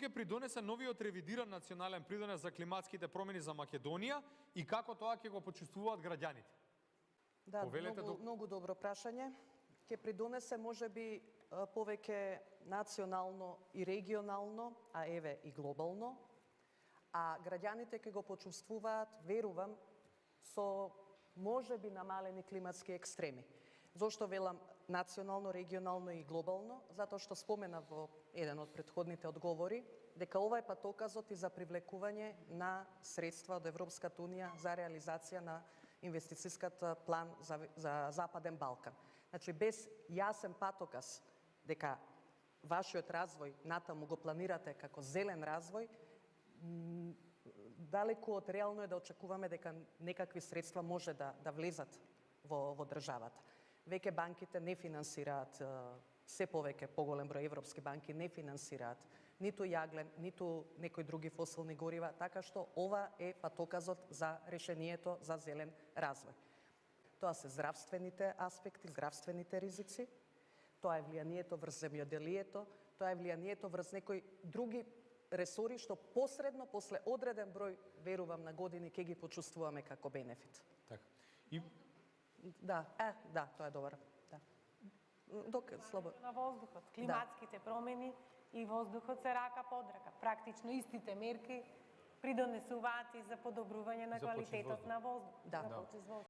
ќе придонесе новиот ревидиран национален придонес за климатските промени за Македонија и како тоа ќе го почувствуваат граѓаните? Да, многу добро прашање. Ќе придонесе можеби повеќе национално и регионално, а еве и глобално, а граѓаните ќе го почувствуваат, верувам, со можеби намалени климатски екстреми. Зошто велам национално, регионално и глобално? Затоа што споменав во еден од претходните одговори дека ова е патоказот и за привлекување на средства од Европската унија за реализација на инвестицијскиот план за Западен Балкан. Значи, без јасен патоказ дека вашиот развој натаму го планирате како зелен развој, далеку од реално е да очекуваме дека некакви средства може да влезат во државата. Веќе банките не финансираат, се повеќе поголем број европски банки не финансираат ниту јаглен, ниту некои други фосилни горива, така што ова е патоказот за решението за зелен развој. Тоа се здравствените аспекти, здравствените ризици, тоа е влијанието врз земјоделието, тоа е влијанието врз некои други ресори што посредно после одреден број, верувам, на години ќе ги почувствуваме како бенефит. Така. Да, тоа е добро. Да. Слободно. На воздухот, климатските промени и воздухот се рака под рака. Практично истите мерки придонесуваат и за подобрување на квалитетот на воздух. Да.